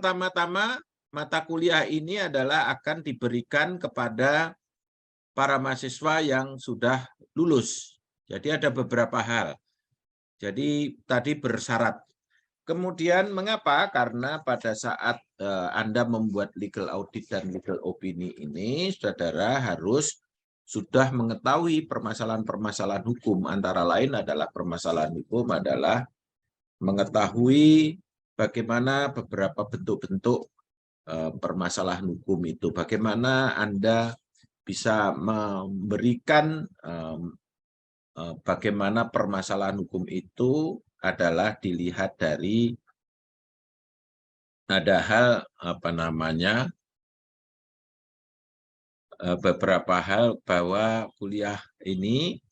pertama-tama mata kuliah ini adalah akan diberikan kepada para mahasiswa yang sudah lulus. Jadi ada beberapa hal. Jadi tadi bersyarat. Kemudian mengapa? Karena pada saat Anda membuat legal audit dan legal opini ini, saudara harus sudah mengetahui permasalahan-permasalahan hukum. Antara lain adalah permasalahan hukum adalah mengetahui bagaimana beberapa bentuk-bentuk permasalahan hukum itu. Bagaimana Anda bisa memberikan bagaimana permasalahan hukum itu adalah dilihat dari ada hal beberapa hal bahwa kuliah ini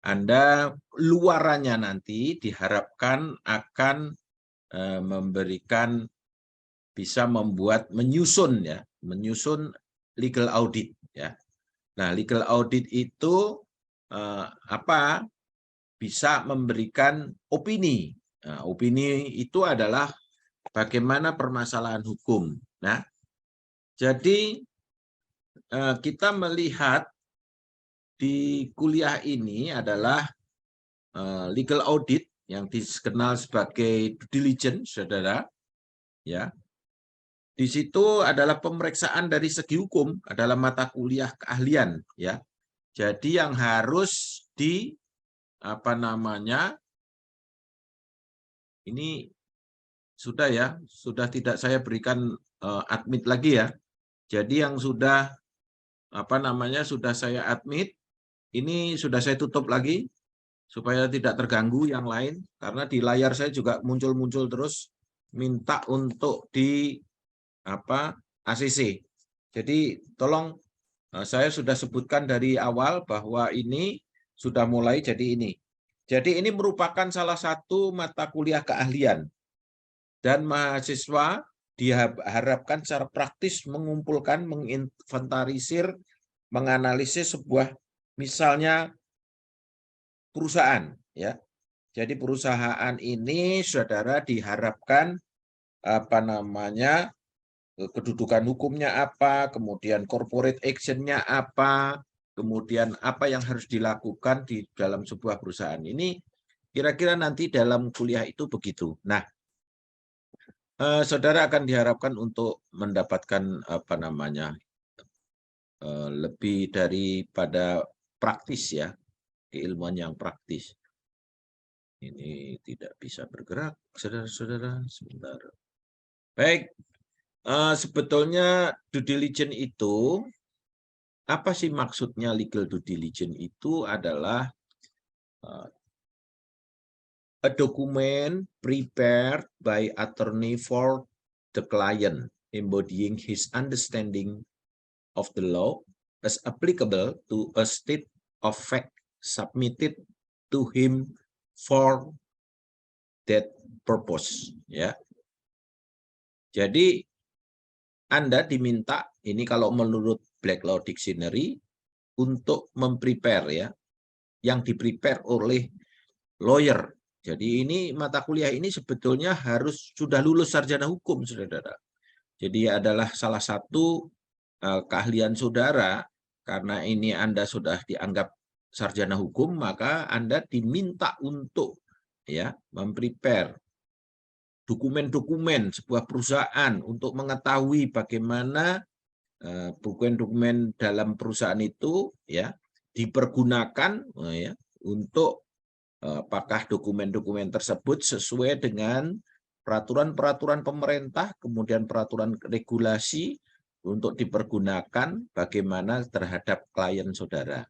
Anda luarannya nanti diharapkan akan memberikan bisa membuat menyusun legal audit ya. Nah, legal audit itu bisa memberikan opini. Nah, opini itu adalah bagaimana permasalahan hukum. Nah, jadi kita melihat di kuliah ini adalah legal audit yang dikenal sebagai due diligence, saudara. Ya, di situ adalah pemeriksaan dari segi hukum, adalah mata kuliah keahlian. Ya, jadi yang harus ini sudah ya, sudah tidak saya berikan admit lagi ya. Jadi yang sudah sudah saya admit, ini sudah saya tutup lagi supaya tidak terganggu yang lain, karena di layar saya juga muncul-muncul terus minta untuk di ACC. Jadi tolong, saya sudah sebutkan dari awal bahwa ini sudah mulai jadi ini. Jadi ini merupakan salah satu mata kuliah keahlian dan mahasiswa diharapkan secara praktis mengumpulkan, menginventarisir, menganalisis sebuah misalnya perusahaan ya. Jadi perusahaan ini saudara diharapkan kedudukan hukumnya apa, kemudian corporate action-nya apa, kemudian apa yang harus dilakukan di dalam sebuah perusahaan. Ini kira-kira nanti dalam kuliah itu begitu. Nah, saudara akan diharapkan untuk mendapatkan lebih daripada praktis ya, keilmuan yang praktis. Ini tidak bisa bergerak, saudara-saudara. Sebentar. Baik, sebetulnya due diligence itu, apa sih maksudnya legal due diligence itu adalah a document prepared by attorney for the client, embodying his understanding of the law as applicable to a state of fact submitted to him for that purpose. Ya, jadi Anda diminta ini kalau menurut Black Law Dictionary untuk memprepare ya, yang diprepare oleh lawyer. Jadi ini mata kuliah ini sebetulnya harus sudah lulus sarjana hukum, saudara. Jadi adalah salah satu keahlian saudara, karena ini Anda sudah dianggap sarjana hukum, maka Anda diminta untuk ya memprepare dokumen-dokumen sebuah perusahaan untuk mengetahui bagaimana dokumen-dokumen dalam perusahaan itu ya dipergunakan ya untuk apakah dokumen-dokumen tersebut sesuai dengan peraturan-peraturan pemerintah, kemudian peraturan regulasi untuk dipergunakan bagaimana terhadap klien saudara.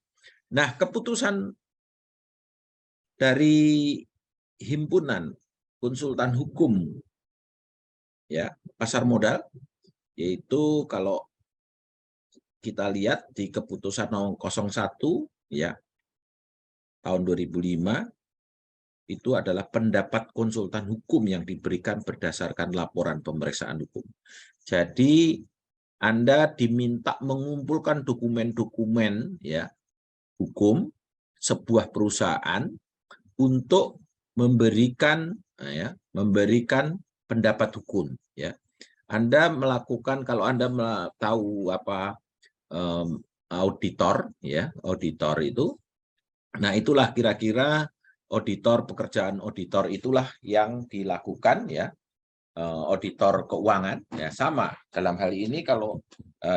Nah, keputusan dari himpunan konsultan hukum ya pasar modal, yaitu kalau kita lihat di keputusan 01 ya tahun 2005, itu adalah pendapat konsultan hukum yang diberikan berdasarkan laporan pemeriksaan hukum. Jadi Anda diminta mengumpulkan dokumen-dokumen ya hukum sebuah perusahaan untuk memberikan pendapat hukum ya. Anda melakukan, kalau Anda tahu apa auditor, ya, auditor itu, nah itulah kira-kira auditor, pekerjaan auditor itulah yang dilakukan, ya, auditor keuangan, ya, sama dalam hal ini kalau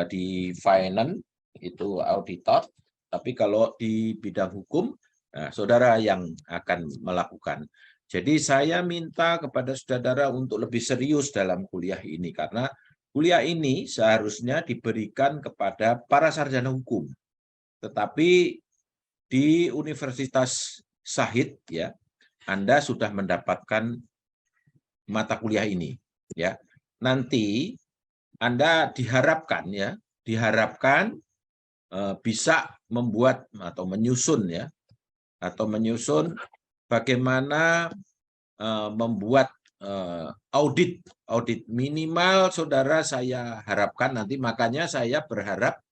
di finance itu auditor, tapi kalau di bidang hukum, nah, saudara yang akan melakukan. Jadi saya minta kepada saudara untuk lebih serius dalam kuliah ini, karena kuliah ini seharusnya diberikan kepada para sarjana hukum. Tetapi di Universitas Syahid, ya, Anda sudah mendapatkan mata kuliah ini, ya. Nanti Anda diharapkan, ya, bisa membuat atau menyusun, ya, atau menyusun bagaimana membuat audit minimal, saudara, saya harapkan nanti, makanya saya berharap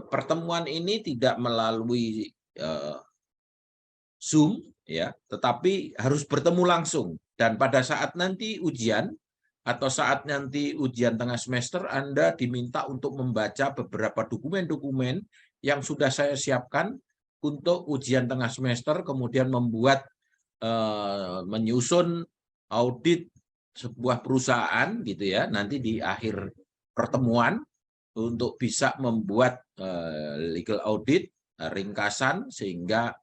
pertemuan ini tidak melalui Zoom, ya, tetapi harus bertemu langsung. Dan pada saat nanti ujian atau saat nanti ujian tengah semester, Anda diminta untuk membaca beberapa dokumen-dokumen yang sudah saya siapkan untuk ujian tengah semester, kemudian membuat menyusun audit sebuah perusahaan, gitu ya, nanti di akhir pertemuan untuk bisa membuat legal audit ringkasan sehingga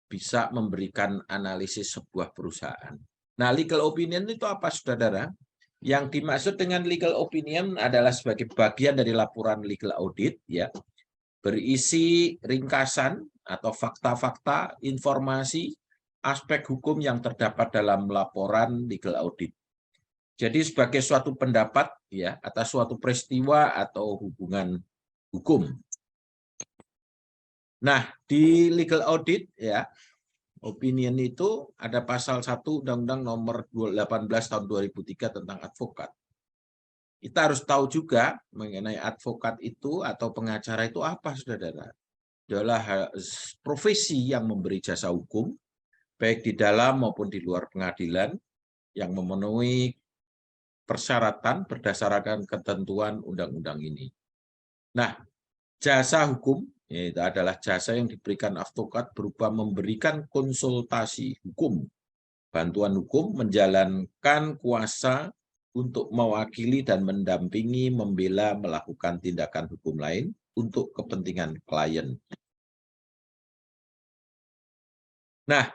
bisa memberikan analisis sebuah perusahaan. Nah, legal opinion itu apa, saudara? Yang dimaksud dengan legal opinion adalah sebagai bagian dari laporan legal audit, ya, berisi ringkasan atau fakta-fakta, informasi, aspek hukum yang terdapat dalam laporan legal audit. Jadi sebagai suatu pendapat, ya, atas suatu peristiwa atau hubungan hukum. Nah, di legal audit, ya, opinion itu ada pasal 1 Undang-Undang nomor 18 tahun 2003 tentang advokat. Kita harus tahu juga mengenai advokat itu atau pengacara itu apa, saudara. Adalah profesi yang memberi jasa hukum, baik di dalam maupun di luar pengadilan, yang memenuhi persyaratan berdasarkan ketentuan undang-undang ini. Nah, jasa hukum itu adalah jasa yang diberikan advokat berupa memberikan konsultasi hukum, bantuan hukum, menjalankan kuasa untuk mewakili dan mendampingi, membela, melakukan tindakan hukum lain untuk kepentingan klien. Nah,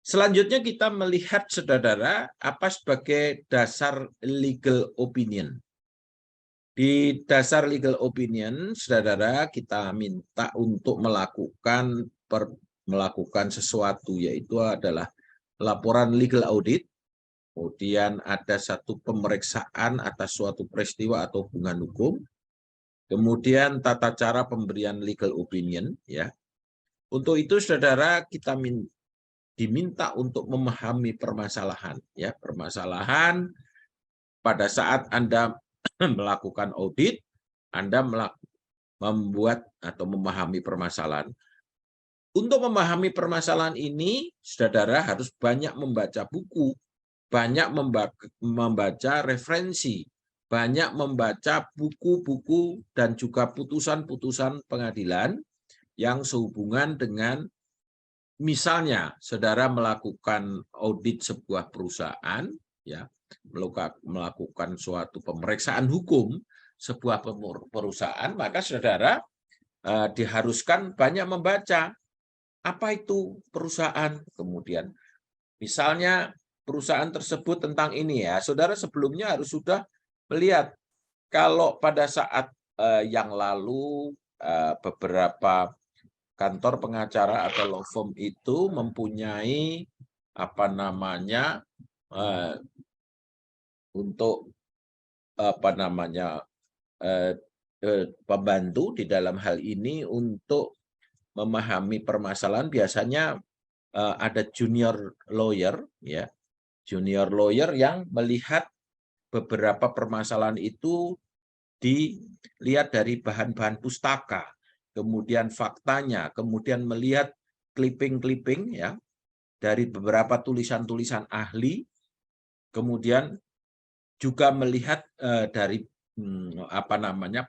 selanjutnya kita melihat, saudara, apa sebagai dasar legal opinion. Di dasar legal opinion, saudara, kita minta untuk melakukan sesuatu, yaitu adalah laporan legal audit, kemudian ada satu pemeriksaan atas suatu peristiwa atau hubungan hukum, kemudian tata cara pemberian legal opinion, ya. Untuk itu, saudara, kita diminta untuk memahami permasalahan, ya, permasalahan pada saat Anda melakukan audit, Anda membuat atau memahami permasalahan. Untuk memahami permasalahan ini, saudara harus banyak membaca buku, banyak membaca referensi, banyak membaca buku-buku dan juga putusan-putusan pengadilan yang sehubungan dengan, misalnya, saudara melakukan audit sebuah perusahaan, ya, melakukan suatu pemeriksaan hukum sebuah perusahaan, maka saudara diharuskan banyak membaca apa itu perusahaan. Kemudian misalnya perusahaan tersebut tentang ini, ya, saudara sebelumnya harus sudah melihat kalau pada saat yang lalu beberapa kantor pengacara atau law firm itu mempunyai apa namanya untuk pembantu di dalam hal ini untuk memahami permasalahan. Biasanya ada junior lawyer, ya, junior lawyer yang melihat beberapa permasalahan itu dilihat dari bahan-bahan pustaka, kemudian faktanya, kemudian melihat clipping-clipping, ya, dari beberapa tulisan-tulisan ahli, kemudian juga melihat dari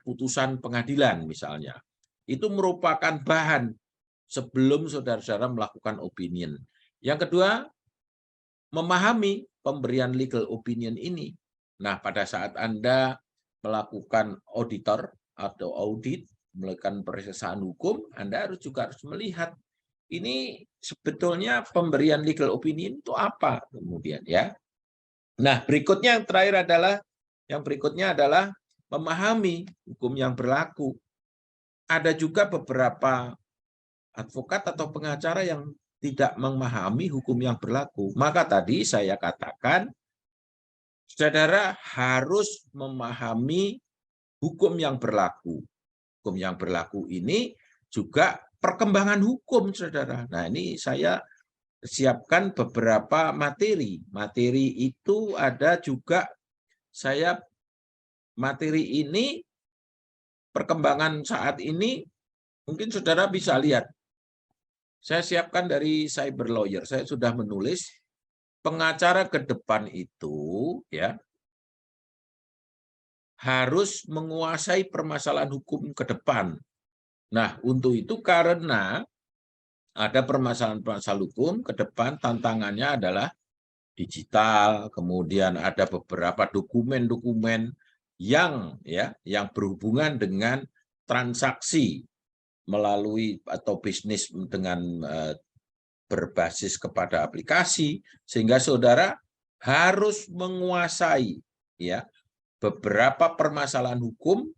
putusan pengadilan misalnya. Itu merupakan bahan sebelum saudara-saudara melakukan opinion. Yang kedua, memahami pemberian legal opinion ini. Nah, pada saat Anda melakukan auditor atau audit, melakukan penyelesaian hukum, Anda juga harus melihat ini sebetulnya pemberian legal opinion itu apa kemudian ya. Nah, berikutnya yang berikutnya adalah memahami hukum yang berlaku. Ada juga beberapa advokat atau pengacara yang tidak memahami hukum yang berlaku. Maka tadi saya katakan, saudara harus memahami hukum yang berlaku. Hukum yang berlaku ini juga perkembangan hukum, saudara. Nah, ini saya siapkan beberapa materi. Materi itu ada juga materi ini perkembangan saat ini mungkin saudara bisa lihat. Saya siapkan dari cyber lawyer. Saya sudah menulis pengacara ke depan itu ya harus menguasai permasalahan hukum ke depan. Nah, untuk itu karena ada permasalahan-permasalahan hukum ke depan, tantangannya adalah digital, kemudian ada beberapa dokumen-dokumen yang berhubungan dengan transaksi melalui atau bisnis dengan berbasis kepada aplikasi, sehingga saudara harus menguasai ya beberapa permasalahan hukum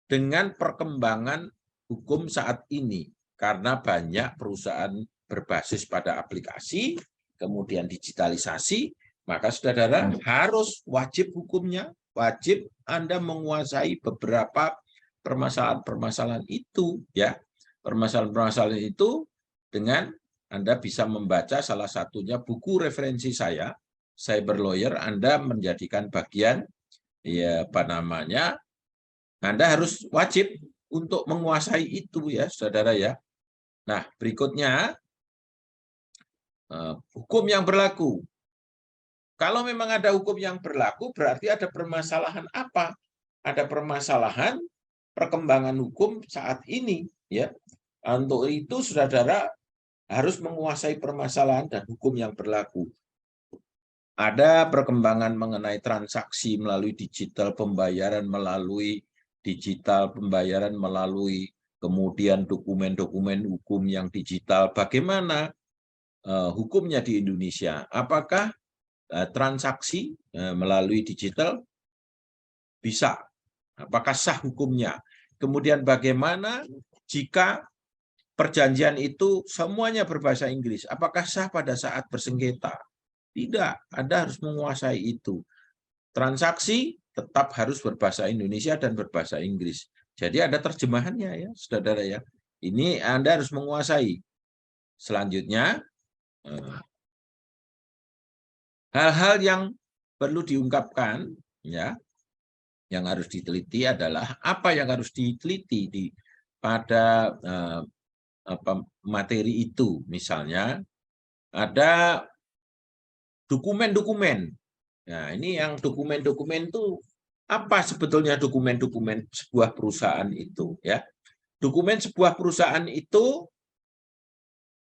dengan perkembangan hukum saat ini, karena banyak perusahaan berbasis pada aplikasi, kemudian digitalisasi, maka saudara harus wajib hukumnya, wajib Anda menguasai beberapa permasalahan-permasalahan itu ya. Permasalahan-permasalahan itu dengan Anda bisa membaca salah satunya buku referensi saya, Cyber Lawyer. Anda menjadikan bagian Anda harus wajib untuk menguasai itu ya, saudara ya. Nah, berikutnya hukum yang berlaku. Kalau memang ada hukum yang berlaku, berarti ada permasalahan apa? Ada permasalahan perkembangan hukum saat ini ya. Untuk itu saudara harus menguasai permasalahan dan hukum yang berlaku. Ada perkembangan mengenai transaksi melalui digital, pembayaran melalui digital, pembayaran melalui kemudian dokumen-dokumen hukum yang digital. Bagaimana hukumnya di Indonesia? Apakah transaksi melalui digital bisa? Apakah sah hukumnya? Kemudian bagaimana jika perjanjian itu semuanya berbahasa Inggris? Apakah sah pada saat bersengketa? Tidak, Anda harus menguasai itu. Transaksi tetap harus berbahasa Indonesia dan berbahasa Inggris. Jadi ada terjemahannya ya, saudara ya. Ini Anda harus menguasai. Selanjutnya, hal-hal yang perlu diungkapkan ya, yang harus diteliti adalah apa yang harus diteliti pada materi itu. Misalnya ada dokumen-dokumen. Nah, ini yang dokumen-dokumen itu apa sebetulnya dokumen-dokumen sebuah perusahaan itu ya. Dokumen sebuah perusahaan itu,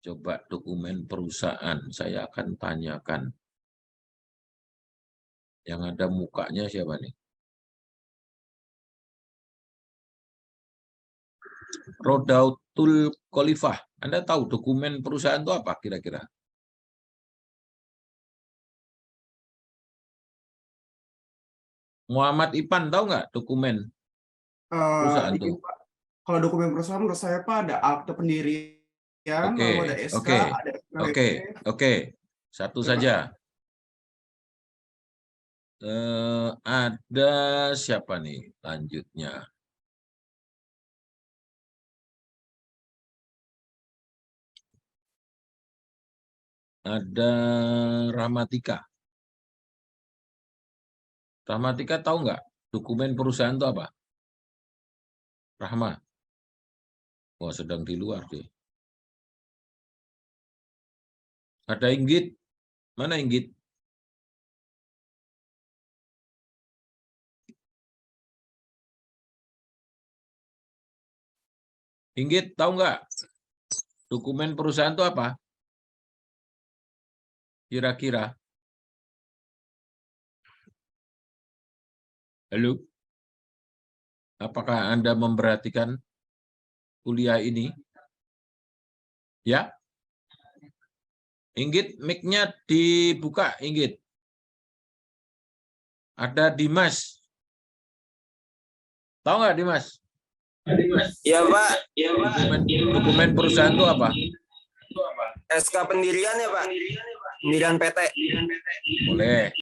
coba dokumen perusahaan saya akan tanyakan. Yang ada mukanya siapa nih? Rodautul Khalifah. Anda tahu dokumen perusahaan itu apa kira-kira? Muhammad Ipan tahu nggak dokumen perusahaan itu? Ini Pak, kalau dokumen perusahaan menurut saya Pak ada akte pendirian, Oke, lalu ada SK, oke, ada oke, SKWP. oke. Satu Ya, Pak. saja. Ada siapa nih lanjutnya? Ada Rahmatika. Rahmatika tahu nggak dokumen perusahaan itu apa? Rahma. Wah, sedang di luar deh. Ada Inggit. Mana Inggit? Inggit, tahu nggak? Dokumen perusahaan itu apa? Kira-kira. Halo? Apakah Anda memperhatikan kuliah ini? Ya? Inggit, mic-nya dibuka, Inggit. Ada Dimas. Tahu nggak Dimas? Iya, Pak. Dokumen perusahaan itu apa? SK pendirian ya, Pak. Pendirian PT. Boleh.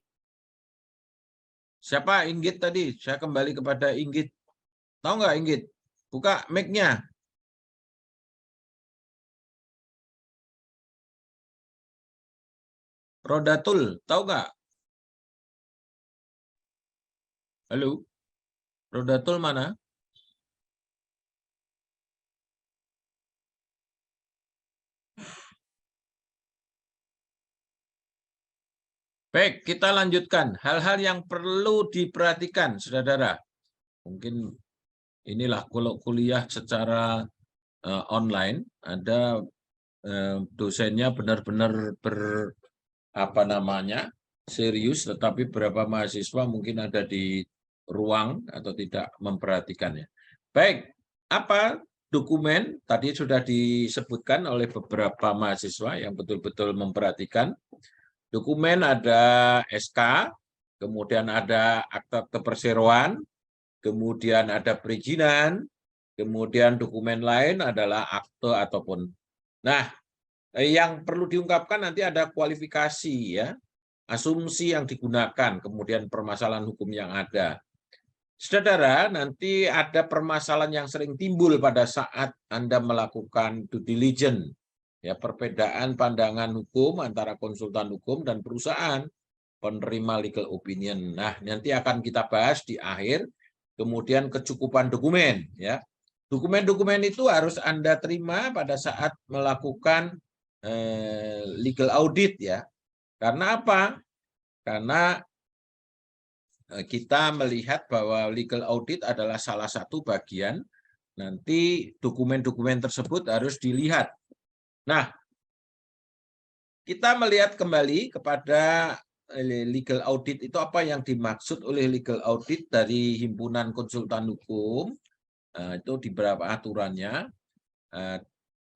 Siapa Inggit tadi? Saya kembali kepada Inggit. Tahu nggak Inggit? Buka mic-nya. Rodatul, tahu nggak? Halo? Rodatul mana? Baik, kita lanjutkan. Hal-hal yang perlu diperhatikan, saudara-saudara. Mungkin inilah kalau kuliah secara online, ada dosennya benar-benar serius, tetapi beberapa mahasiswa mungkin ada di ruang atau tidak memperhatikannya. Baik, apa dokumen tadi sudah disebutkan oleh beberapa mahasiswa yang betul-betul memperhatikan. Dokumen ada SK, kemudian ada akta keperseroan, kemudian ada perizinan, kemudian dokumen lain adalah akte ataupun. Nah, yang perlu diungkapkan nanti ada kualifikasi ya, asumsi yang digunakan, kemudian permasalahan hukum yang ada. Saudara, nanti ada permasalahan yang sering timbul pada saat Anda melakukan due diligence. Ya, perbedaan pandangan hukum antara konsultan hukum dan perusahaan penerima legal opinion. Nah, nanti akan kita bahas di akhir. Kemudian kecukupan dokumen. Ya, dokumen-dokumen itu harus Anda terima pada saat melakukan legal audit ya. Karena apa? Karena kita melihat bahwa legal audit adalah salah satu bagian. Nanti dokumen-dokumen tersebut harus dilihat. Nah, kita melihat kembali kepada legal audit itu apa yang dimaksud oleh legal audit dari Himpunan Konsultan Hukum. Itu di beberapa aturannya.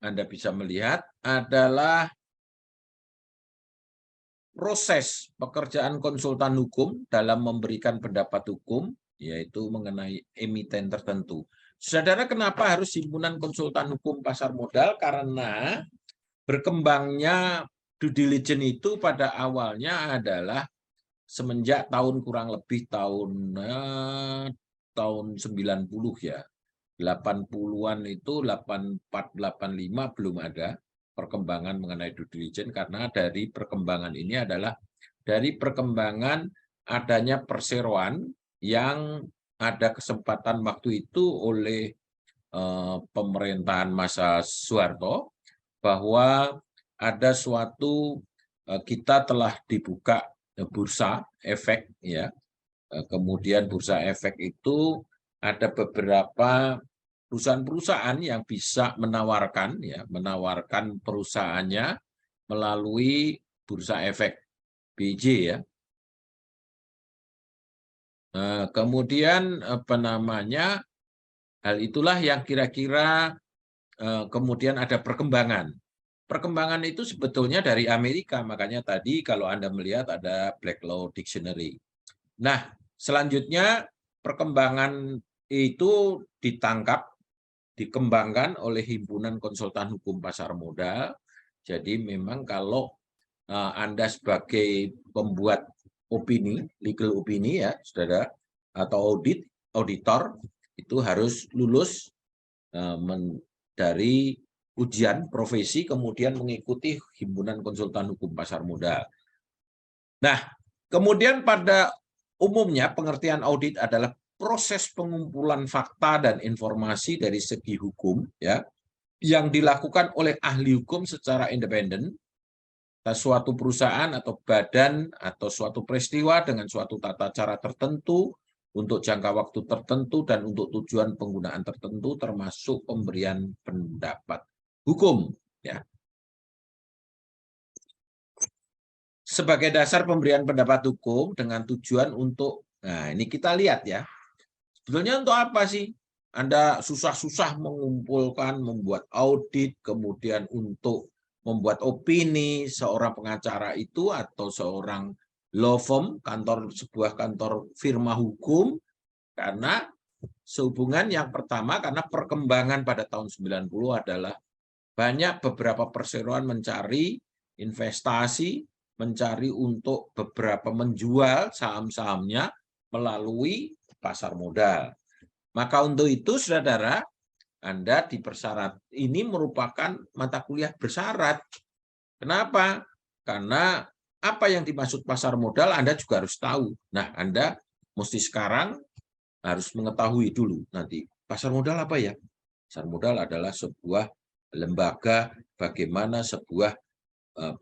Anda bisa melihat adalah proses pekerjaan konsultan hukum dalam memberikan pendapat hukum, yaitu mengenai emiten tertentu. Saudara, kenapa harus Himpunan Konsultan Hukum Pasar Modal? Karena berkembangnya due diligence itu pada awalnya adalah semenjak tahun kurang lebih tahun 90 ya. 80-an itu 84 85 belum ada perkembangan mengenai due diligence, karena dari perkembangan ini adalah dari perkembangan adanya perseroan yang ada kesempatan waktu itu oleh pemerintahan masa Soeharto, bahwa ada suatu kita telah dibuka bursa efek ya. Kemudian bursa efek itu ada beberapa perusahaan-perusahaan yang bisa menawarkan perusahaannya melalui bursa efek BJ ya. Kemudian hal itulah yang kira-kira kemudian ada perkembangan. Perkembangan itu sebetulnya dari Amerika, makanya tadi kalau Anda melihat ada Black Law Dictionary. Nah, selanjutnya perkembangan itu dikembangkan oleh Himpunan Konsultan Hukum Pasar Modal. Jadi memang kalau Anda sebagai pembuat opini, legal opini ya, saudara, atau auditor, itu harus lulus dari ujian profesi, kemudian mengikuti Himpunan Konsultan Hukum Pasar Modal. Nah, kemudian pada umumnya pengertian audit adalah proses pengumpulan fakta dan informasi dari segi hukum ya, yang dilakukan oleh ahli hukum secara independen atas suatu perusahaan atau badan atau suatu peristiwa dengan suatu tata cara tertentu untuk jangka waktu tertentu dan untuk tujuan penggunaan tertentu termasuk pemberian pendapat hukum ya. Sebagai dasar pemberian pendapat hukum dengan tujuan untuk, nah ini kita lihat ya, sebetulnya untuk apa sih Anda susah-susah mengumpulkan, membuat audit, kemudian untuk membuat opini seorang pengacara itu atau seorang law firm, sebuah kantor firma hukum, karena sehubungan yang pertama karena perkembangan pada tahun 90 adalah banyak beberapa perseroan mencari investasi, mencari untuk beberapa menjual saham-sahamnya melalui pasar modal. Maka untuk itu, saudara, Anda dipersyarat. Ini merupakan mata kuliah bersyarat. Kenapa? Karena apa yang dimaksud pasar modal Anda juga harus tahu. Nah, Anda mesti sekarang harus mengetahui dulu nanti. Pasar modal apa ya? Pasar modal adalah sebuah lembaga, bagaimana sebuah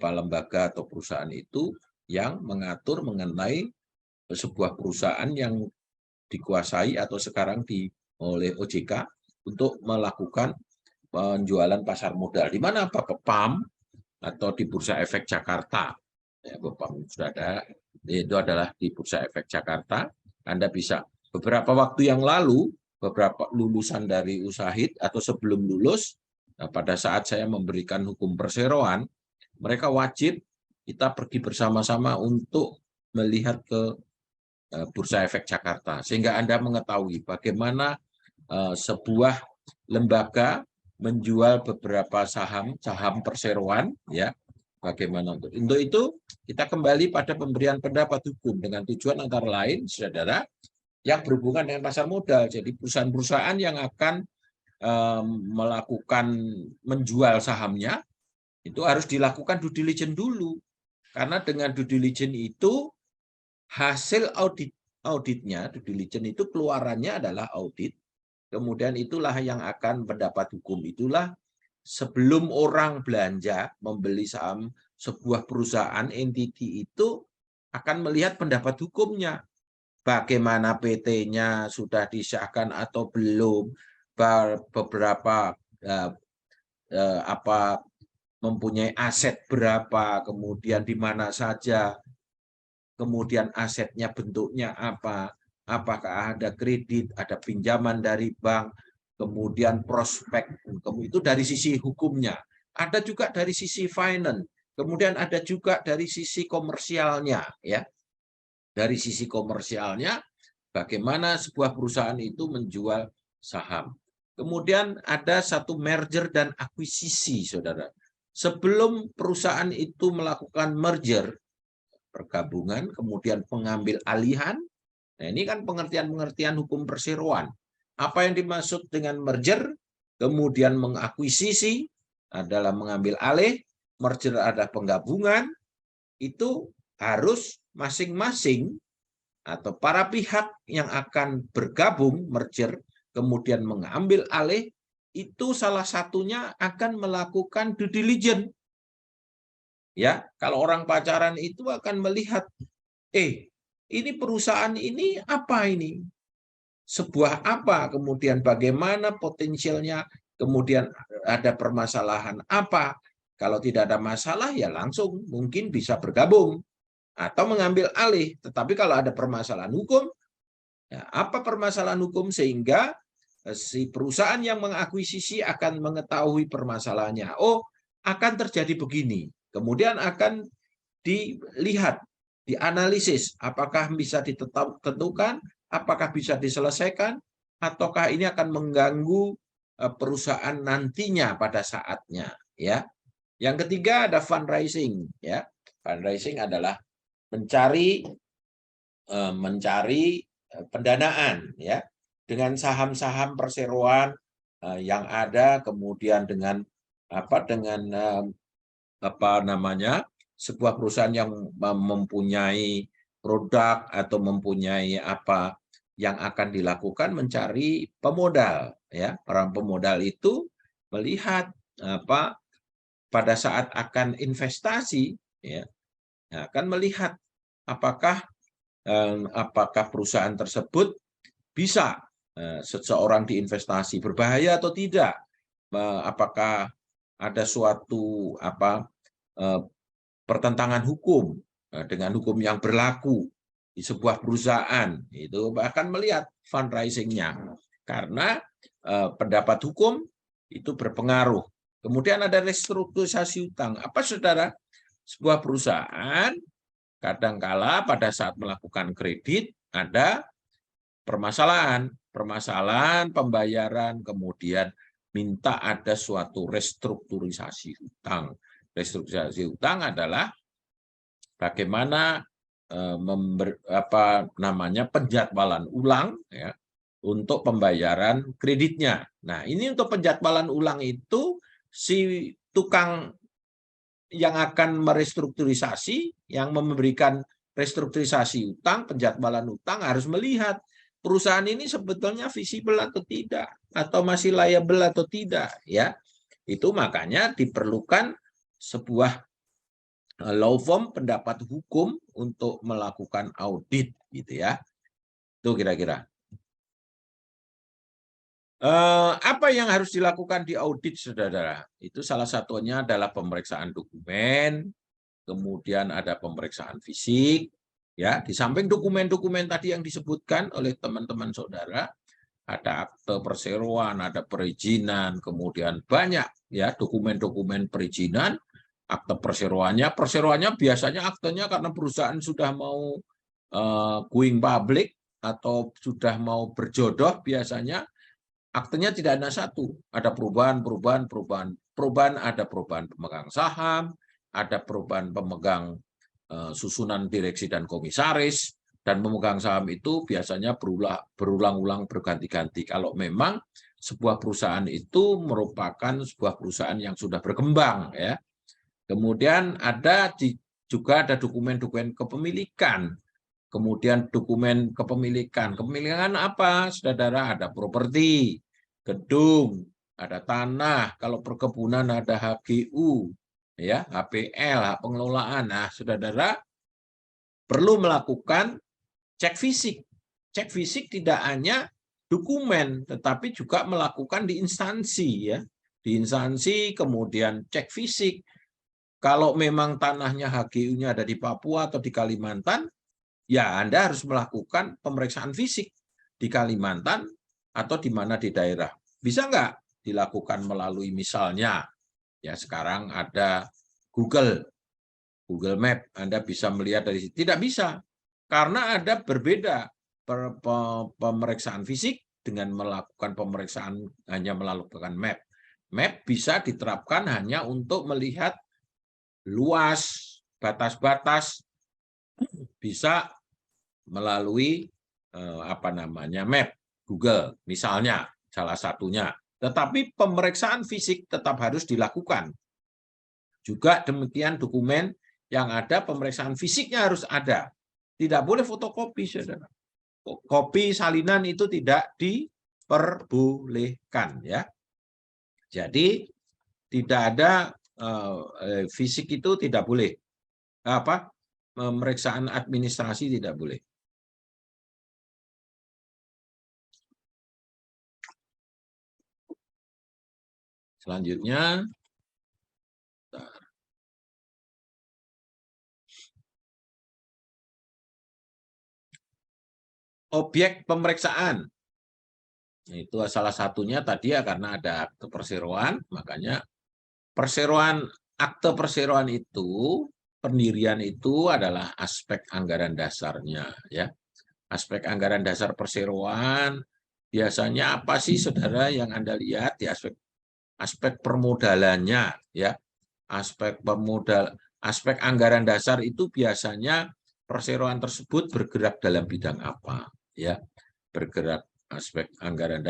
lembaga atau perusahaan itu yang mengatur mengenai sebuah perusahaan yang dikuasai atau sekarang oleh OJK untuk melakukan penjualan pasar modal. Di mana Bapak PAM atau di Bursa Efek Jakarta. Ya, Bapak sudah ada, itu adalah di Bursa Efek Jakarta. Anda bisa beberapa waktu yang lalu, beberapa lulusan dari Ushahid atau sebelum lulus, pada saat saya memberikan hukum perseroan, mereka wajib kita pergi bersama-sama untuk melihat ke Bursa Efek Jakarta, sehingga Anda mengetahui bagaimana sebuah lembaga menjual beberapa saham perseroan, ya. Bagaimana untuk itu kita kembali pada pemberian pendapat hukum dengan tujuan antara lain, saudara, yang berhubungan dengan pasar modal. Jadi perusahaan-perusahaan yang akan melakukan menjual sahamnya itu harus dilakukan due diligence dulu, karena dengan due diligence itu hasil auditnya, due diligence itu keluarannya adalah audit, kemudian itulah yang akan pendapat hukum, itulah sebelum orang belanja membeli saham sebuah perusahaan entity itu akan melihat pendapat hukumnya, bagaimana PT-nya sudah disahkan atau belum, beberapa mempunyai aset berapa, kemudian di mana saja, kemudian asetnya bentuknya apa, apakah ada kredit, ada pinjaman dari bank, kemudian prospek, itu dari sisi hukumnya. Ada juga dari sisi finance, kemudian ada juga dari sisi komersialnya, ya. Dari sisi komersialnya, bagaimana sebuah perusahaan itu menjual saham. Kemudian ada satu merger dan akuisisi, saudara. Sebelum perusahaan itu melakukan merger, pergabungan, kemudian pengambil alihan. Nah, ini kan pengertian-pengertian hukum perseroan. Apa yang dimaksud dengan merger, kemudian mengakuisisi adalah mengambil alih, merger adalah penggabungan, itu harus masing-masing atau para pihak yang akan bergabung merger, kemudian mengambil alih, itu salah satunya akan melakukan due diligence. Ya, kalau orang pacaran itu akan melihat, ini perusahaan ini apa ini? Sebuah apa? Kemudian bagaimana potensialnya? Kemudian ada permasalahan apa? Kalau tidak ada masalah ya langsung mungkin bisa bergabung atau mengambil alih. Tetapi kalau ada permasalahan hukum, ya apa permasalahan hukum sehingga si perusahaan yang mengakuisisi akan mengetahui permasalahannya. Oh, akan terjadi begini. Kemudian akan dilihat, dianalisis, apakah bisa ditentukan, apakah bisa diselesaikan, ataukah ini akan mengganggu perusahaan nantinya pada saatnya. Ya. Yang ketiga ada fundraising. Ya. Fundraising adalah mencari pendanaan, ya, dengan saham-saham perseroan yang ada, kemudian dengan sebuah perusahaan yang mempunyai produk atau mempunyai apa yang akan dilakukan, mencari pemodal, ya. Orang pemodal itu melihat pada saat akan investasi, ya, akan melihat apakah perusahaan tersebut bisa seseorang diinvestasi, berbahaya atau tidak, apakah ada suatu pertentangan hukum dengan hukum yang berlaku di sebuah perusahaan, itu bahkan melihat fundraising-nya, karena pendapat hukum itu berpengaruh. Kemudian ada restrukturisasi utang. Apa saudara? Sebuah perusahaan kadangkala pada saat melakukan kredit ada permasalahan pembayaran, kemudian minta ada suatu restrukturisasi utang. Restrukturisasi utang adalah bagaimana penjadwalan ulang ya, untuk pembayaran kreditnya. Nah, ini untuk penjadwalan ulang itu si tukang yang akan merestrukturisasi, yang memberikan restrukturisasi utang, penjadwalan utang harus melihat perusahaan ini sebetulnya visible atau tidak, atau masih liable atau tidak, ya. Itu makanya diperlukan sebuah law firm pendapat hukum untuk melakukan audit, gitu ya. Itu kira-kira. Apa yang harus dilakukan di audit, saudara? Itu salah satunya adalah pemeriksaan dokumen, kemudian ada pemeriksaan fisik, ya. Di samping dokumen-dokumen tadi yang disebutkan oleh teman-teman saudara, ada akte perseroan, ada perizinan, kemudian banyak ya dokumen-dokumen perizinan, akte perseroannya biasanya aktenya karena perusahaan sudah mau going public atau sudah mau berjodoh, biasanya aktenya tidak ada satu, ada perubahan, ada perubahan pemegang saham, ada perubahan pemegang susunan direksi dan komisaris, dan pemegang saham itu biasanya berulang-ulang berganti-ganti. Kalau memang sebuah perusahaan itu merupakan sebuah perusahaan yang sudah berkembang, ya. Kemudian juga ada dokumen-dokumen kepemilikan. Kemudian dokumen kepemilikan apa, saudara? Ada properti, gedung, ada tanah, kalau perkebunan ada HGU, ya, HPL, hak pengelolaan. Nah, saudara perlu melakukan cek fisik. Cek fisik tidak hanya dokumen, tetapi juga melakukan di instansi, ya. Di instansi, kemudian cek fisik. Kalau memang tanahnya HGU-nya ada di Papua atau di Kalimantan, ya Anda harus melakukan pemeriksaan fisik di Kalimantan atau di mana di daerah. Bisa nggak dilakukan melalui misalnya, ya sekarang ada Google Map, Anda bisa melihat dari situ. Tidak bisa, karena ada berbeda pemeriksaan fisik dengan melakukan pemeriksaan hanya melakukan map. Map bisa diterapkan hanya untuk melihat luas, batas-batas, bisa melalui map Google misalnya, salah satunya. Tetapi pemeriksaan fisik tetap harus dilakukan. Juga demikian dokumen yang ada, pemeriksaan fisiknya harus ada. Tidak boleh fotokopi, saudara. Kopi salinan itu tidak diperbolehkan, ya. Jadi tidak ada fisik itu tidak boleh. Pemeriksaan administrasi tidak boleh. Selanjutnya, objek pemeriksaan. Itu salah satunya tadi ya, karena ada akte perseroan, makanya akte perseroan itu, pendirian itu adalah aspek anggaran dasarnya, ya. Aspek anggaran dasar perseroan biasanya apa sih, saudara, yang Anda lihat di aspek permodalannya, ya. Aspek anggaran dasar itu biasanya perseroan tersebut bergerak dalam bidang apa, ya. Bergerak aspek anggaran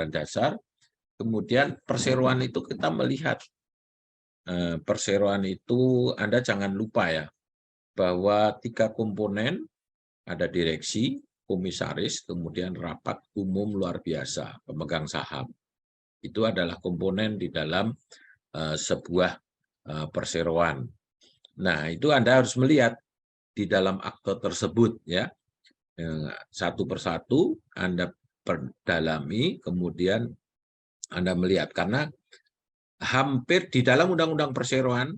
dasar. Kemudian perseroan itu kita melihat, perseroan itu Anda jangan lupa ya, bahwa 3 komponen, ada direksi, komisaris, kemudian rapat umum luar biasa, pemegang saham. Itu adalah komponen di dalam sebuah perseroan. Nah, itu Anda harus melihat di dalam akte tersebut, ya. satu persatu Anda perdalami, kemudian Anda melihat. Karena hampir di dalam Undang-Undang Perseroan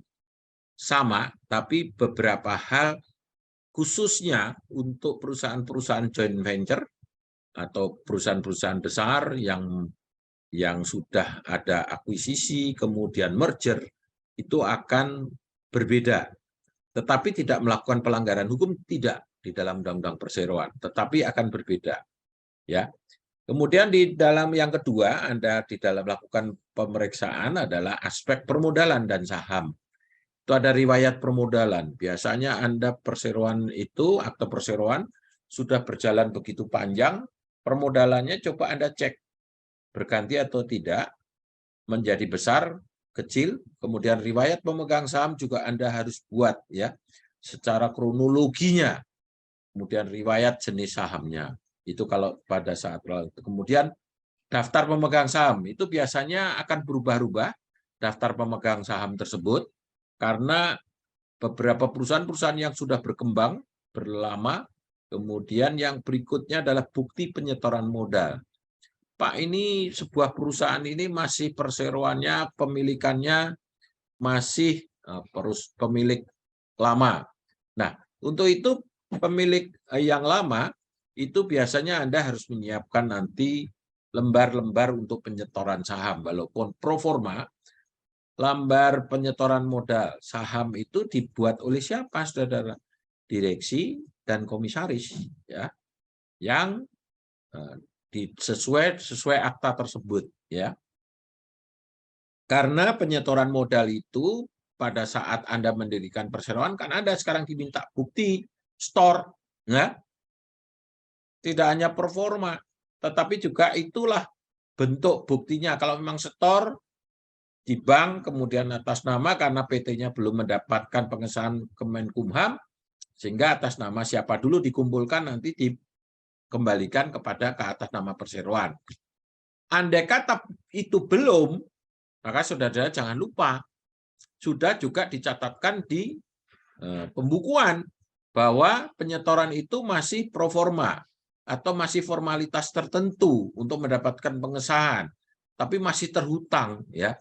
sama, tapi beberapa hal khususnya untuk perusahaan-perusahaan joint venture atau perusahaan-perusahaan besar yang sudah ada akuisisi, kemudian merger, itu akan berbeda. Tetapi tidak melakukan pelanggaran hukum, tidak di dalam Undang-Undang Perseroan, tetapi akan berbeda. Ya. Kemudian di dalam yang kedua, Anda di dalam melakukan pemeriksaan adalah aspek permodalan dan saham. Itu ada riwayat permodalan. Biasanya Anda perseroan itu, akte perseroan, sudah berjalan begitu panjang, permodalannya coba Anda cek, berganti atau tidak, menjadi besar, kecil, kemudian riwayat pemegang saham juga Anda harus buat ya, secara kronologinya, kemudian riwayat jenis sahamnya. Itu kalau pada saat itu. Kemudian daftar pemegang saham, itu biasanya akan berubah-ubah, daftar pemegang saham tersebut, karena beberapa perusahaan-perusahaan yang sudah berkembang, berlama, kemudian yang berikutnya adalah bukti penyetoran modal. Pak, ini sebuah perusahaan ini masih perseroannya, pemilikannya masih pemilik lama. Nah, untuk itu pemilik yang lama, itu biasanya Anda harus menyiapkan nanti lembar-lembar untuk penyetoran saham. Walaupun pro forma, lembar penyetoran modal saham itu dibuat oleh siapa, saudara? Direksi dan komisaris, ya, yang sesuai akta tersebut, ya. Karena penyetoran modal itu pada saat Anda mendirikan perseroan, kan Anda sekarang diminta bukti store, ya. Tidak hanya performa, tetapi juga itulah bentuk buktinya. Kalau memang store di bank, kemudian atas nama karena PT-nya belum mendapatkan pengesahan Kemenkumham, sehingga atas nama siapa dulu dikumpulkan, nanti dikembalikan kepada ke atas nama perseroan. Andai kata itu belum, maka saudara jangan lupa, sudah juga dicatatkan di pembukuan bahwa penyetoran itu masih pro forma atau masih formalitas tertentu untuk mendapatkan pengesahan, tapi masih terhutang, ya.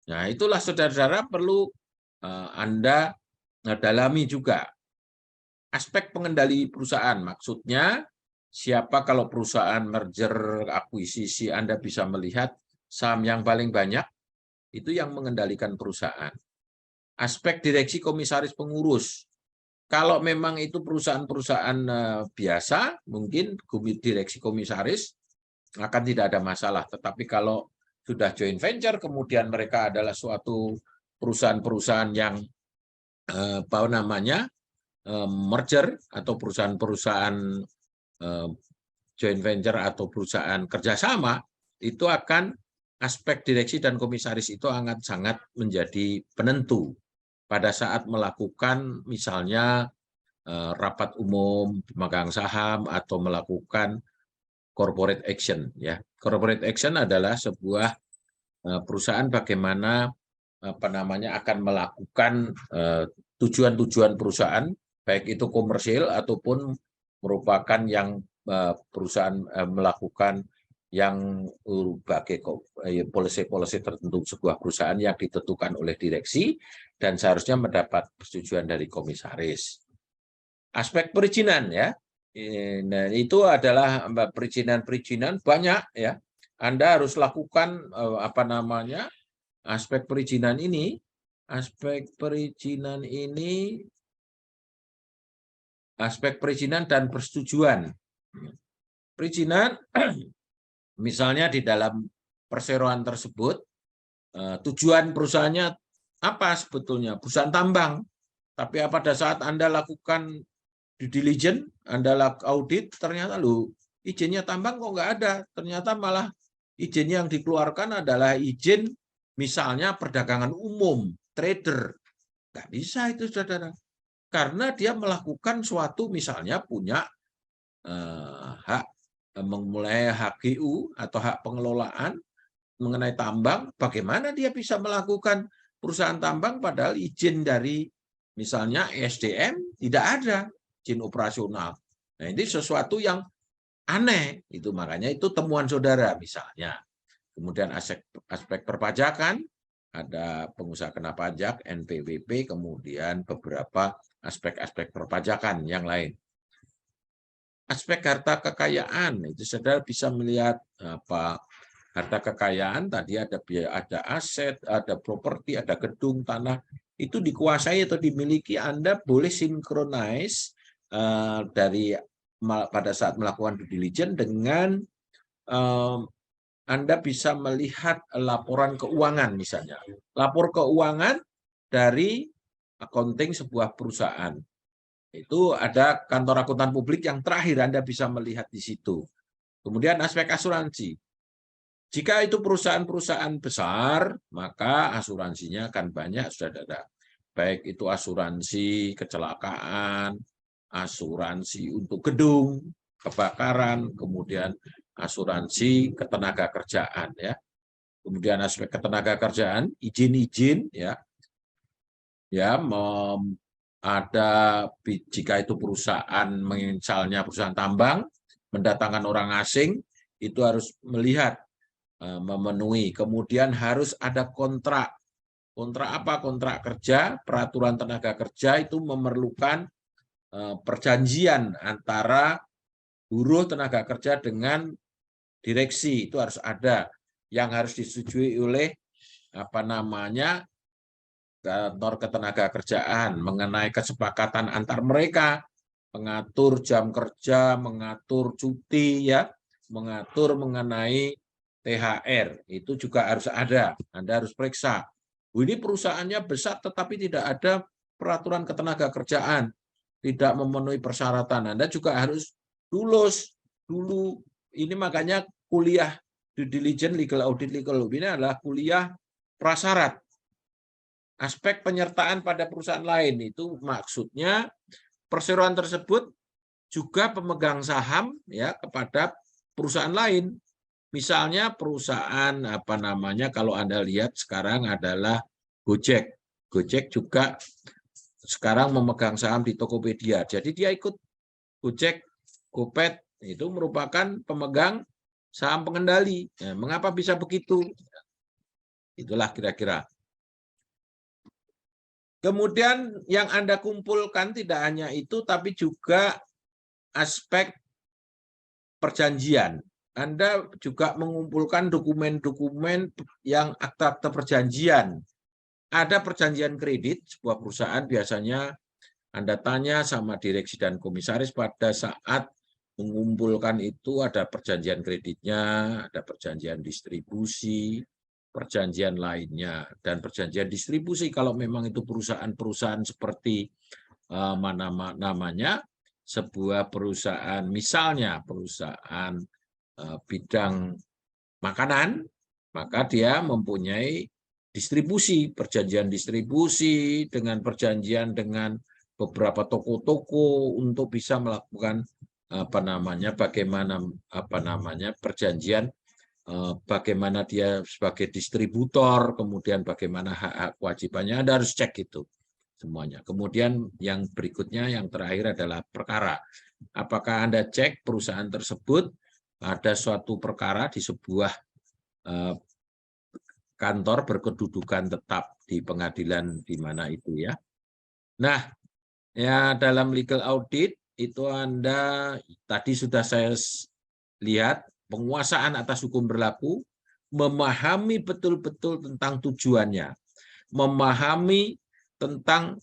Nah, itulah saudara-saudara perlu Anda dalami juga aspek pengendali perusahaan. Maksudnya siapa, kalau perusahaan merger, akuisisi, Anda bisa melihat saham yang paling banyak itu yang mengendalikan perusahaan. Aspek direksi, komisaris, pengurus. Kalau memang itu perusahaan-perusahaan biasa, mungkin direksi komisaris akan tidak ada masalah. Tetapi kalau sudah joint venture, kemudian mereka adalah suatu perusahaan-perusahaan yang merger atau perusahaan-perusahaan joint venture atau perusahaan kerjasama, itu akan aspek direksi dan komisaris itu sangat menjadi penentu pada saat melakukan misalnya rapat umum pemegang saham atau melakukan corporate action, ya. Corporate action adalah sebuah perusahaan bagaimana akan melakukan tujuan-tujuan perusahaan, baik itu komersil ataupun merupakan yang perusahaan melakukan yang berbagai policy tertentu sebuah perusahaan yang ditentukan oleh direksi dan seharusnya mendapat persetujuan dari komisaris. Aspek perizinan, ya, nah, itu adalah perizinan banyak, ya. Anda harus lakukan aspek perizinan ini. Aspek perizinan dan persetujuan. Perizinan misalnya di dalam perseroan tersebut, tujuan perusahaannya apa sebetulnya? Perusahaan tambang. Tapi pada saat Anda lakukan due diligence, Anda audit, ternyata izinnya tambang kok nggak ada. Ternyata malah izin yang dikeluarkan adalah izin misalnya perdagangan umum, trader. Nggak bisa itu, saudara. Karena dia melakukan suatu, misalnya punya hak, memulai HGU atau hak pengelolaan mengenai tambang, bagaimana dia bisa melakukan perusahaan tambang padahal izin dari misalnya ESDM tidak ada, izin operasional. Nah, ini sesuatu yang aneh. Itu makanya itu temuan saudara misalnya. Kemudian aspek perpajakan, ada pengusaha kena pajak, NPWP, kemudian beberapa aspek-aspek perpajakan yang lain. Aspek harta kekayaan, itu saudara bisa melihat apa harta kekayaan, tadi ada biaya, ada aset, ada properti, ada gedung, tanah, itu dikuasai atau dimiliki, Anda boleh sinkronize dari pada saat melakukan due diligence dengan Anda bisa melihat laporan keuangan misalnya. Lapor keuangan dari accounting sebuah perusahaan. Itu ada kantor akuntan publik yang terakhir Anda bisa melihat di situ. Kemudian aspek asuransi. Jika itu perusahaan-perusahaan besar, maka asuransinya akan banyak, saudara. Baik itu asuransi kecelakaan, asuransi untuk gedung, kebakaran, kemudian asuransi ketenaga kerjaan, ya. Kemudian aspek ketenaga kerjaan, izin-izin, ya, ada jika itu perusahaan, misalnya perusahaan tambang, mendatangkan orang asing, itu harus melihat memenuhi. Kemudian harus ada kontrak. Kontrak apa? Kontrak kerja, peraturan tenaga kerja itu memerlukan perjanjian antara buruh tenaga kerja dengan direksi, itu harus ada, yang harus disetujui oleh kantor ketenaga kerjaan mengenai kesepakatan antar mereka, mengatur jam kerja, mengatur cuti, ya, mengatur mengenai THR, itu juga harus ada. Anda harus periksa. Ini perusahaannya besar tetapi tidak ada peraturan ketenaga kerjaan, tidak memenuhi persyaratan. Anda juga harus lulus dulu. Ini makanya kuliah due diligence, legal audit, legal law ini adalah kuliah prasyarat. Aspek penyertaan pada perusahaan lain itu maksudnya perseroan tersebut juga pemegang saham, ya, kepada perusahaan lain. Misalnya perusahaan kalau Anda lihat sekarang adalah Gojek. Gojek juga sekarang memegang saham di Tokopedia. Jadi dia ikut Gojek, Gopet, itu merupakan pemegang saham pengendali. Nah, mengapa bisa begitu? Itulah kira-kira. Kemudian yang Anda kumpulkan tidak hanya itu, tapi juga aspek perjanjian. Anda juga mengumpulkan dokumen-dokumen yang akta-akta perjanjian. Ada perjanjian kredit, sebuah perusahaan biasanya Anda tanya sama direksi dan komisaris pada saat mengumpulkan itu, ada perjanjian kreditnya, ada perjanjian distribusi, perjanjian lainnya, dan perjanjian distribusi kalau memang itu perusahaan-perusahaan seperti sebuah perusahaan, misalnya perusahaan bidang makanan, maka dia mempunyai distribusi, perjanjian distribusi dengan perjanjian dengan beberapa toko-toko untuk bisa melakukan perjanjian bagaimana dia sebagai distributor, kemudian bagaimana hak-hak kewajibannya, Anda harus cek itu semuanya. Kemudian yang berikutnya, yang terakhir adalah perkara. Apakah Anda cek perusahaan tersebut ada suatu perkara di sebuah kantor berkedudukan tetap di pengadilan di mana itu, ya. Nah, ya, dalam legal audit itu Anda tadi sudah saya lihat penguasaan atas hukum berlaku, memahami betul-betul tentang tujuannya, memahami tentang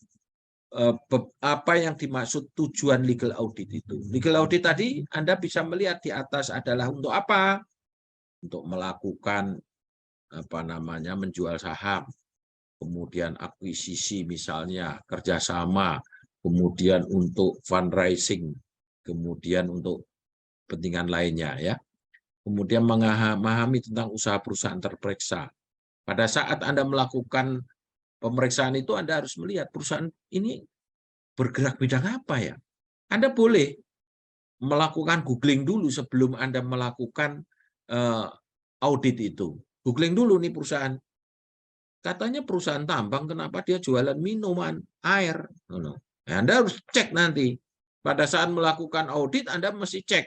apa yang dimaksud tujuan legal audit itu. Legal audit tadi Anda bisa melihat di atas adalah untuk apa? Untuk melakukan menjual saham, kemudian akuisisi misalnya, kerjasama, kemudian untuk fundraising, kemudian untuk kepentingan lainnya, ya. Kemudian memahami tentang usaha perusahaan terperiksa. Pada saat Anda melakukan pemeriksaan itu, Anda harus melihat perusahaan ini bergerak bidang apa, ya. Anda boleh melakukan googling dulu sebelum Anda melakukan audit itu. Googling dulu nih perusahaan. Katanya perusahaan tambang, kenapa dia jualan minuman, air? Anda harus cek nanti. pada saat melakukan audit Anda mesti cek.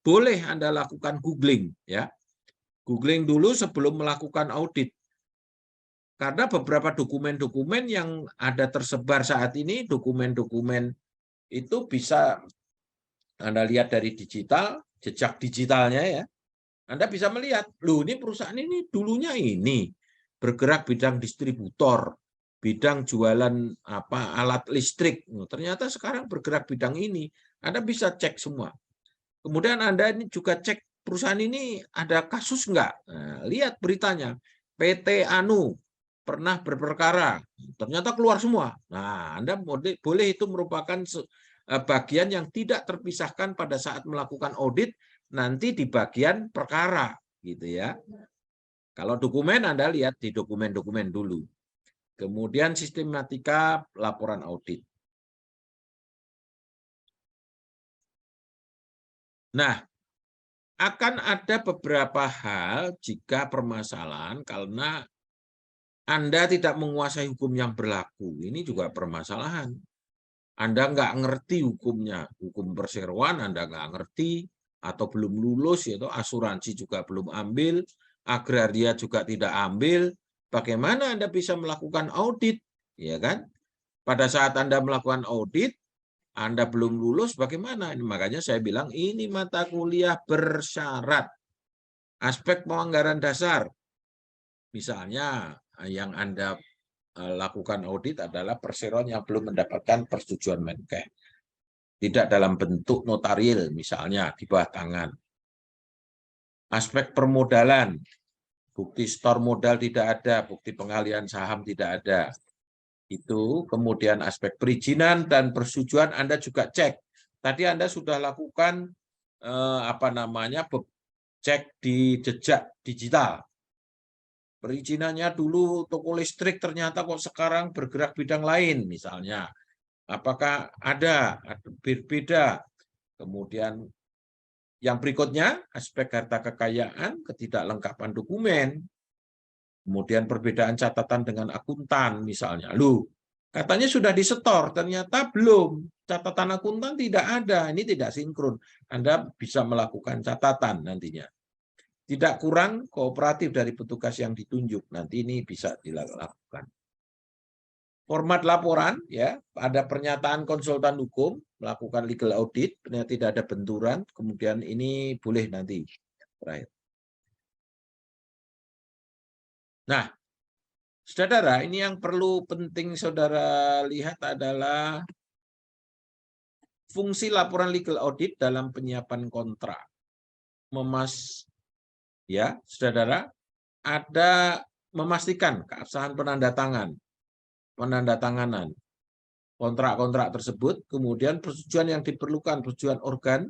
Boleh Anda lakukan googling, ya. Googling dulu sebelum melakukan audit. Karena beberapa dokumen-dokumen yang ada tersebar saat ini, dokumen-dokumen itu bisa Anda lihat dari digital, jejak digitalnya ya. Anda bisa melihat, loh ini perusahaan ini dulunya ini bergerak bidang distributor, bidang jualan alat listrik. Ternyata sekarang bergerak bidang ini. Anda bisa cek semua. Kemudian Anda ini juga cek perusahaan ini ada kasus enggak? Nah, lihat beritanya. PT Anu pernah berperkara, ternyata keluar semua. Nah, Anda boleh itu merupakan bagian yang tidak terpisahkan pada saat melakukan audit, nanti di bagian perkara, gitu ya. Kalau dokumen Anda lihat di dokumen-dokumen dulu. Kemudian sistematika laporan audit. Nah, akan ada beberapa hal jika permasalahan karena Anda tidak menguasai hukum yang berlaku. Ini juga permasalahan. Anda nggak ngerti hukumnya, hukum perseroan Anda nggak ngerti, atau belum lulus, yaitu asuransi juga belum ambil, agraria juga tidak ambil. Bagaimana Anda bisa melakukan audit? Ya kan? Pada saat Anda melakukan audit, Anda belum lulus, bagaimana? Makanya saya bilang ini mata kuliah bersyarat. Aspek penganggaran dasar. Misalnya yang Anda lakukan audit adalah perseroan yang belum mendapatkan persetujuan Menkes. Tidak dalam bentuk notarial, misalnya di bawah tangan. Aspek permodalan, bukti store modal tidak ada, bukti pengalihan saham tidak ada. Itu kemudian aspek perizinan dan persetujuan Anda juga cek. Tadi Anda sudah lakukan cek di jejak digital. Perizinannya dulu toko listrik ternyata kok sekarang bergerak bidang lain misalnya. Apakah ada berbeda? Kemudian yang berikutnya aspek harta kekayaan, ketidaklengkapan dokumen. Kemudian perbedaan catatan dengan akuntan misalnya. Loh, katanya sudah disetor, ternyata belum. Catatan akuntan tidak ada, ini tidak sinkron. Anda bisa melakukan catatan nantinya. Tidak kurang kooperatif dari petugas yang ditunjuk. Nanti ini bisa dilakukan. Format laporan, ya, ada pernyataan konsultan hukum, melakukan legal audit, ternyata tidak ada benturan, kemudian ini boleh nanti. Terakhir. Nah, saudara, ini yang perlu penting saudara lihat adalah fungsi laporan legal audit dalam penyiapan kontrak. Ya, saudara, ada memastikan keabsahan penandatanganan kontrak-kontrak tersebut, kemudian persetujuan yang diperlukan, persetujuan organ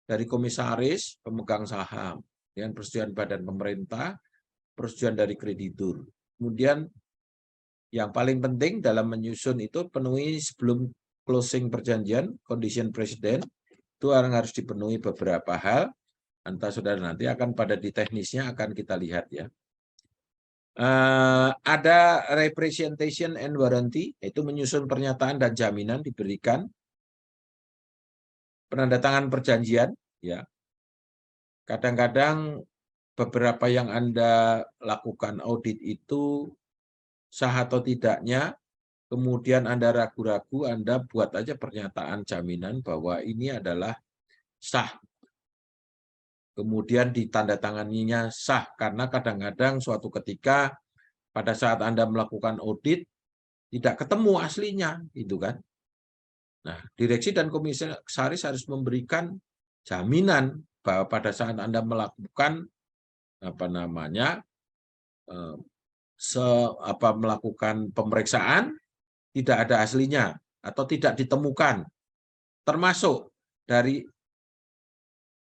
dari komisaris, pemegang saham, dan persetujuan badan pemerintah, persetujuan dari kreditur. Kemudian yang paling penting dalam menyusun itu penuhi sebelum closing perjanjian, condition precedent, itu harus dipenuhi beberapa hal. Entah saudara nanti akan pada di teknisnya akan kita lihat ya. Ada representation and warranty, itu menyusun pernyataan dan jaminan diberikan. Penandatangan perjanjian, ya. Kadang-kadang beberapa yang Anda lakukan audit itu sah atau tidaknya, kemudian Anda ragu-ragu, Anda buat aja pernyataan jaminan bahwa ini adalah sah. Kemudian ditandatanganinya sah, karena kadang-kadang suatu ketika pada saat Anda melakukan audit tidak ketemu aslinya, gitu kan. Nah, direksi dan komisaris harus memberikan jaminan bahwa pada saat Anda melakukan melakukan pemeriksaan tidak ada aslinya atau tidak ditemukan, termasuk dari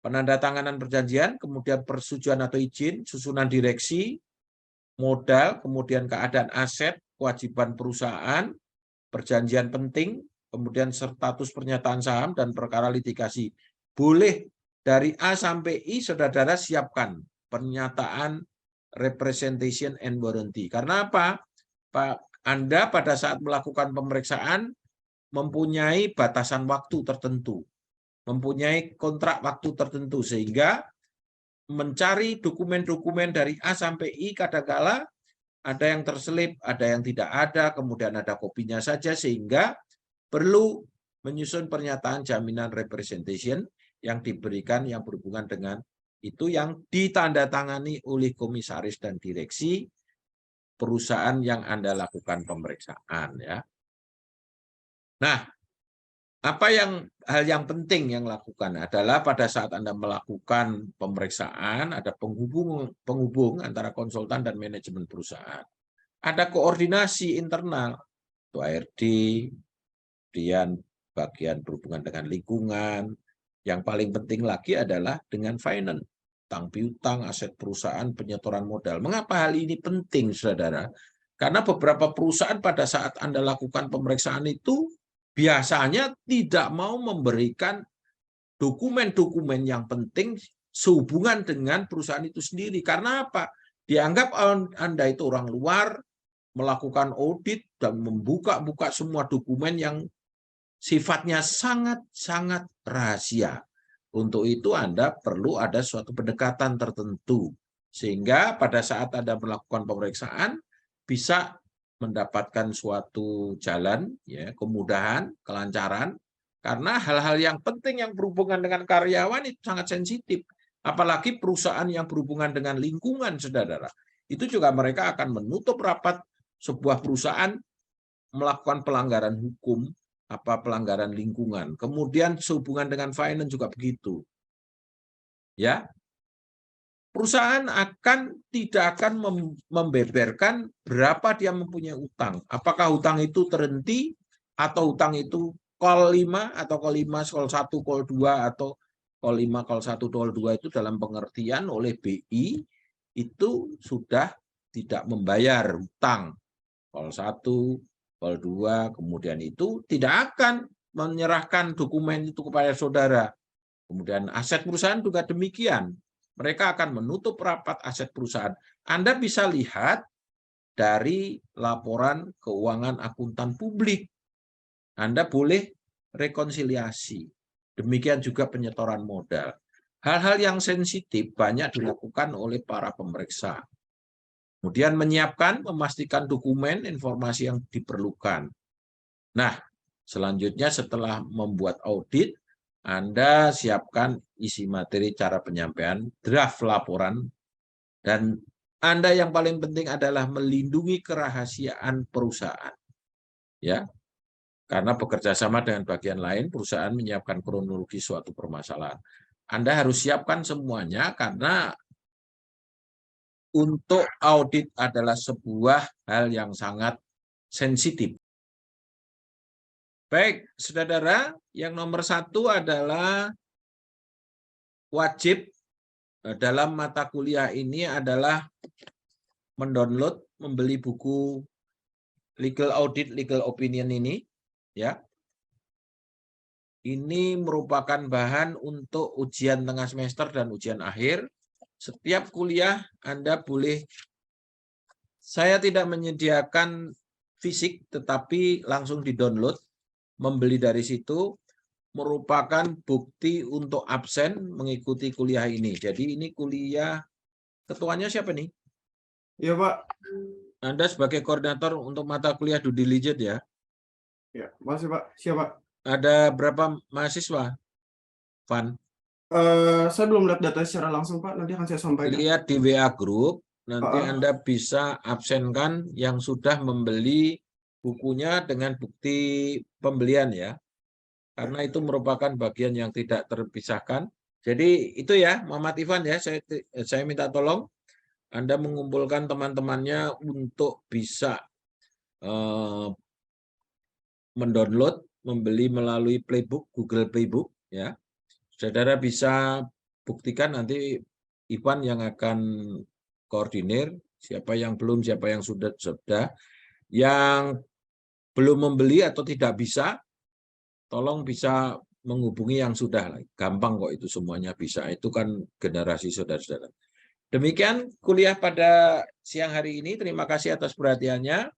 penandatanganan perjanjian, kemudian persetujuan atau izin, susunan direksi, modal, kemudian keadaan aset, kewajiban perusahaan, perjanjian penting, kemudian status pernyataan saham dan perkara litigasi. Boleh dari A sampai I, saudara siapkan pernyataan representation and warranty. Karena apa? Anda pada saat melakukan pemeriksaan mempunyai batasan waktu tertentu, mempunyai kontrak waktu tertentu, sehingga mencari dokumen-dokumen dari A sampai I kadangkala ada yang terselip, ada yang tidak ada, kemudian ada kopinya saja, sehingga perlu menyusun pernyataan jaminan representation yang diberikan yang berhubungan dengan itu, yang ditandatangani oleh komisaris dan direksi perusahaan yang Anda lakukan pemeriksaan, ya. Nah, hal yang penting yang lakukan adalah pada saat Anda melakukan pemeriksaan, ada penghubung antara konsultan dan manajemen perusahaan. Ada koordinasi internal, itu ARD, kemudian bagian berhubungan dengan lingkungan. Yang paling penting lagi adalah dengan finance, utang piutang, aset perusahaan, penyetoran modal. Mengapa hal ini penting, saudara? Karena beberapa perusahaan pada saat Anda lakukan pemeriksaan itu biasanya tidak mau memberikan dokumen-dokumen yang penting sehubungan dengan perusahaan itu sendiri. Karena apa? Dianggap Anda itu orang luar, melakukan audit dan membuka-buka semua dokumen yang sifatnya sangat-sangat rahasia. Untuk itu Anda perlu ada suatu pendekatan tertentu, sehingga pada saat Anda melakukan pemeriksaan bisa mendapatkan suatu jalan, ya, kemudahan, kelancaran, karena hal-hal yang penting yang berhubungan dengan karyawan itu sangat sensitif. Apalagi perusahaan yang berhubungan dengan lingkungan, saudara. Itu juga mereka akan menutup rapat sebuah perusahaan melakukan pelanggaran hukum, pelanggaran lingkungan. Kemudian sehubungan dengan finance juga begitu. Ya. Perusahaan tidak akan membeberkan berapa dia mempunyai utang. Apakah utang itu terhenti atau utang itu call 5 atau call 5, call 1, call 2 atau call 5, call 1, call 2 itu dalam pengertian oleh BI itu sudah tidak membayar hutang. Call 1, call 2, kemudian itu tidak akan menyerahkan dokumen itu kepada saudara. Kemudian aset perusahaan juga demikian. Mereka akan menutup rapat aset perusahaan. Anda bisa lihat dari laporan keuangan akuntan publik. Anda boleh rekonsiliasi. Demikian juga penyetoran modal. Hal-hal yang sensitif banyak dilakukan oleh para pemeriksa. Kemudian menyiapkan, memastikan dokumen, informasi yang diperlukan. Nah, selanjutnya setelah membuat audit, Anda siapkan isi materi cara penyampaian, draft laporan, dan Anda yang paling penting adalah melindungi kerahasiaan perusahaan. Ya, karena bekerja sama dengan bagian lain, perusahaan menyiapkan kronologi suatu permasalahan. Anda harus siapkan semuanya karena untuk audit adalah sebuah hal yang sangat sensitif. Baik, saudara, yang nomor 1 adalah wajib dalam mata kuliah ini adalah mendownload, membeli buku Legal Audit, Legal Opinion ini, ya. Ini merupakan bahan untuk ujian tengah semester dan ujian akhir. Setiap kuliah Anda boleh, saya tidak menyediakan fisik, tetapi langsung di-download, membeli dari situ, merupakan bukti untuk absen mengikuti kuliah ini. Jadi ini kuliah, ketuanya siapa nih? Iya, Pak. Anda sebagai koordinator untuk mata kuliah due diligence ya? Ya, masih, Pak. Siap, Pak. Ada berapa mahasiswa, Van? Saya belum lihat data secara langsung, Pak. Nanti akan saya sampaikan. Lihat di WA Group, nanti Anda bisa absenkan yang sudah membeli bukunya dengan bukti pembelian ya. Karena itu merupakan bagian yang tidak terpisahkan. Jadi itu ya, Muhammad Ivan ya, saya minta tolong Anda mengumpulkan teman-temannya untuk bisa mendownload, membeli melalui Playbook, Google Playbook ya. Saudara bisa buktikan, nanti Ivan yang akan koordinir siapa yang belum, siapa yang sudah. Yang belum membeli atau tidak bisa, tolong bisa menghubungi yang sudah. Gampang kok itu semuanya bisa. Itu kan generasi saudara-saudara. Demikian kuliah pada siang hari ini. Terima kasih atas perhatiannya.